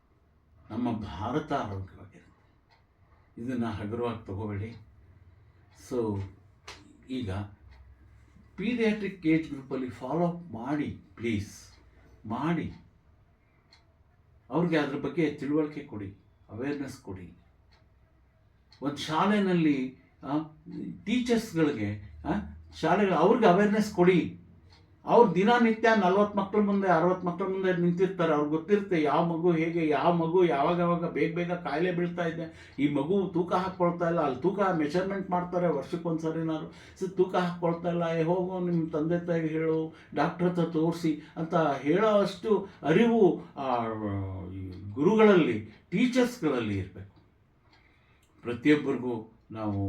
ನಮ್ಮ ಭಾರತ ಆರೋಗ್ಯವಾಗಿರುತ್ತೆ. ಇದನ್ನು ಹಗುರವಾಗಿ ತಗೋಬೇಡಿ. ಸೊ ಈಗ ಪೀಡಿಯಾಟ್ರಿಕ್ ಏಜ್ ಗ್ರೂಪಲ್ಲಿ ಫಾಲೋ ಅಪ್ ಮಾಡಿ, ಪ್ಲೀಸ್ ಮಾಡಿ. ಅವ್ರಿಗೆ ಅದ್ರ ಬಗ್ಗೆ ತಿಳುವಳಿಕೆ ಕೊಡಿ, ಅವೇರ್ನೆಸ್ ಕೊಡಿ. ಒಂದು ಶಾಲೆಯಲ್ಲಿ ಟೀಚರ್ಸ್ಗಳಿಗೆ ಶಾಲೆಗಳು ಅವ್ರಿಗೆ ಅವೇರ್ನೆಸ್ ಕೊಡಿ. ಅವ್ರು ದಿನನಿತ್ಯ 40 ಮಕ್ಕಳ ಮುಂದೆ 60 ಮಕ್ಕಳ ಮುಂದೆ ನಿಂತಿರ್ತಾರೆ. ಅವ್ರಿಗೆ ಗೊತ್ತಿರುತ್ತೆ ಯಾವ ಮಗು ಹೇಗೆ, ಯಾವ ಮಗು ಯಾವಾಗ ಬೇಗ ಕಾಯಿಲೆ ಬೀಳ್ತಾ ಇದೆ, ಈ ಮಗು ತೂಕ ಹಾಕ್ಕೊಳ್ತಾ ಇಲ್ಲ, ಅಲ್ಲಿ ತೂಕ ಮೆಷರ್ಮೆಂಟ್ ಮಾಡ್ತಾರೆ ವರ್ಷಕ್ಕೊಂದ್ಸರಿನಾರು. ಸೊ ತೂಕ ಹಾಕ್ಕೊಳ್ತಾ ಇಲ್ಲ, ಹೋಗೋ ನಿಮ್ಮ ತಂದೆ ತಾಯಿಗೆ ಹೇಳು, ಡಾಕ್ಟ್ರ್ ಹತ್ರ ತೋರಿಸಿ ಅಂತ ಹೇಳೋ ಅಷ್ಟು ಅರಿವು ಗುರುಗಳಲ್ಲಿ, ಟೀಚರ್ಸ್ಗಳಲ್ಲಿ ಇರಬೇಕು. ಪ್ರತಿಯೊಬ್ಬರಿಗೂ ನಾವು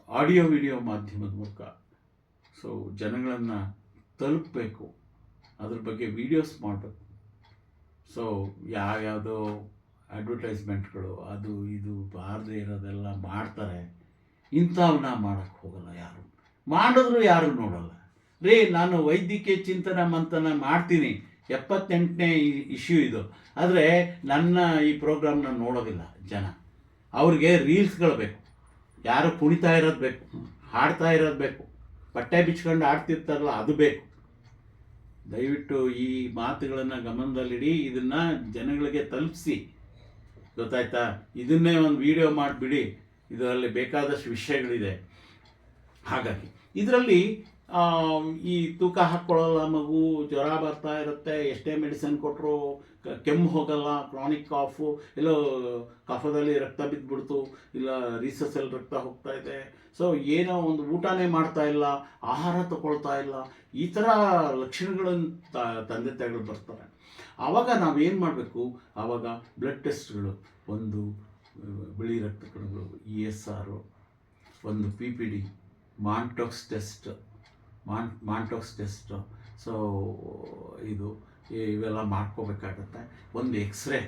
ಆಡಿಯೋ ವಿಡಿಯೋ ಮಾಧ್ಯಮದ ಮೂಲಕ ಸೊ ಜನಗಳನ್ನು ತಲುಪಬೇಕು, ಅದ್ರ ಬಗ್ಗೆ ವೀಡಿಯೋಸ್ ಮಾಡಬೇಕು. ಸೊ ಯಾವ್ಯಾವುದೋ ಅಡ್ವರ್ಟೈಸ್ಮೆಂಟ್ಗಳು ಅದು ಇದು ಬಾರದೇ ಇರೋದೆಲ್ಲ ಮಾಡ್ತಾರೆ. ಇಂಥವನ್ನ ಮಾಡೋಕ್ಕೆ ಹೋಗಲ್ಲ ಯಾರು, ಮಾಡಿದ್ರು ಯಾರು ನೋಡಲ್ಲ. ನಾನು ವೈದ್ಯಕೀಯ ಚಿಂತನ ಮಂಥನ ಮಾಡ್ತೀನಿ, 78ನೇ ಇಶ್ಯೂ ಇದು. ಆದರೆ ನನ್ನ ಈ ಪ್ರೋಗ್ರಾಮ್ನ ನೋಡೋದಿಲ್ಲ ಜನ. ಅವ್ರಿಗೆ ರೀಲ್ಸ್ಗಳು ಬೇಕು, ಯಾರು ಕುಣಿತಾ ಇರೋದು ಬೇಕು, ಹಾಡ್ತಾ ಇರೋದು ಬೇಕು, ಬಟ್ಟೆ ಬಿಚ್ಕೊಂಡು ಆಡ್ತಿರ್ತಾರಲ್ಲ ಅದು ಬೇಕು. ದಯವಿಟ್ಟು ಈ ಮಾತುಗಳನ್ನು ಗಮನದಲ್ಲಿಡಿ, ಇದನ್ನು ಜನಗಳಿಗೆ ತಲುಪಿಸಿ. ಗೊತ್ತಾಯ್ತಾ? ಇದನ್ನೇ ಒಂದು ವಿಡಿಯೋ ಮಾಡಿಬಿಡಿ, ಇದರಲ್ಲಿ ಬೇಕಾದಷ್ಟು ವಿಷಯಗಳಿದೆ. ಹಾಗಾಗಿ ಇದರಲ್ಲಿ ಈ ತೂಕ ಹಾಕ್ಕೊಳ್ಳಲ್ಲ ಮಗು, ಜ್ವರ ಬರ್ತಾ ಇರುತ್ತೆ, ಎಷ್ಟೇ ಮೆಡಿಸಿನ್ ಕೊಟ್ಟರು ಕೆಮ್ಮು ಹೋಗಲ್ಲ, ಕ್ರಾನಿಕ್ ಕಾಫು, ಎಲ್ಲೋ ಕಫದಲ್ಲಿ ರಕ್ತ ಬಿದ್ದುಬಿಡ್ತು, ಇಲ್ಲ ರೀಸಸ್ಸಲ್ಲಿ ರಕ್ತ ಹೋಗ್ತಾ ಇದೆ, ಸೊ ಏನೋ ಒಂದು ಊಟನೇ ಮಾಡ್ತಾ ಇಲ್ಲ, ಆಹಾರ ತಗೊಳ್ತಾ ಇಲ್ಲ, ಈ ಥರ ಲಕ್ಷಣಗಳನ್ನು ತಂದೆ ತಾಯಿಗಳು ಬರ್ತಾರೆ. ಆವಾಗ ನಾವೇನು ಮಾಡಬೇಕು? ಆವಾಗ ಬ್ಲಡ್ ಟೆಸ್ಟ್ಗಳು, ಒಂದು ಬಿಳಿ ರಕ್ತ ಕಣಗಳು ESR, ಒಂದು PPD, ಮಾಂಟೋಕ್ಸ್ ಟೆಸ್ಟ್, ಸೊ ಇವೆಲ್ಲ ಮಾಡ್ಕೋಬೇಕಾಗತ್ತೆ. ಒಂದು ಎಕ್ಸ್ರೇ,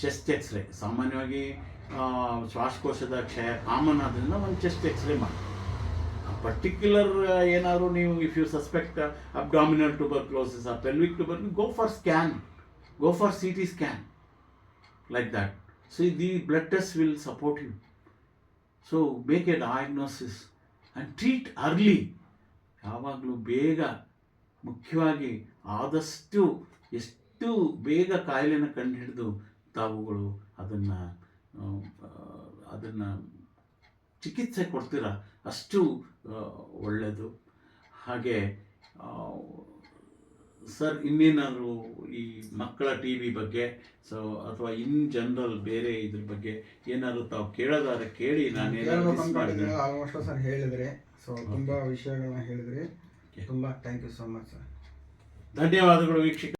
ಚೆಸ್ಟ್ ಎಕ್ಸ್ರೇ. ಸಾಮಾನ್ಯವಾಗಿ ಶ್ವಾಸಕೋಶದ ಕ್ಷಯ ಕಾಮನ್ ಆದ್ದರಿಂದ ಒಂದು ಚೆಸ್ಟ್ ಎಕ್ಸ್ರೇ ಮಾಡಿ. ಪರ್ಟಿಕ್ಯುಲರ್ ಏನಾದರೂ ನೀವು if you suspect abdominal tuberculosis or pelvic tuberculosis, go for scan, go for CT scan, like that. So the blood test will support you. So make a diagnosis and treat early. ಯಾವಾಗಲೂ ಬೇಗ, ಮುಖ್ಯವಾಗಿ ಆದಷ್ಟು ಎಷ್ಟು ಬೇಗ ಕಾಯಿಲೆನ ಕಂಡುಹಿಡಿದು ತಾವುಗಳು ಅದನ್ನು ಚಿಕಿತ್ಸೆ ಕೊಡ್ತೀರ ಅಷ್ಟು ಒಳ್ಳೆಯದು. ಹಾಗೆ ಸರ್ ಇನ್ನೇನಾದ್ರು ಈ ಮಕ್ಕಳ ಟಿ ವಿ ಬಗ್ಗೆ ಸೊ ಅಥವಾ ಇನ್ ಜನರಲ್ ಬೇರೆ ಇದ್ರ ಬಗ್ಗೆ ಏನಾದ್ರು ತಾವು ಕೇಳೋದಾದ್ರೆ ಕೇಳಿ ನಾನೇನಾದ್ರು ಮಿಸ್ ಮಾಡಿದ್ರೆ. ಆಲ್ಮೋಸ್ಟ್ ಸರ್ ಹೇಳಿದ್ರಿ, ಸೊ ತುಂಬ ವಿಷಯಗಳನ್ನ ಹೇಳಿದ್ರಿ. ತುಂಬ thank you so much sir. ಧನ್ಯವಾದಗಳು ವೀಕ್ಷಕ.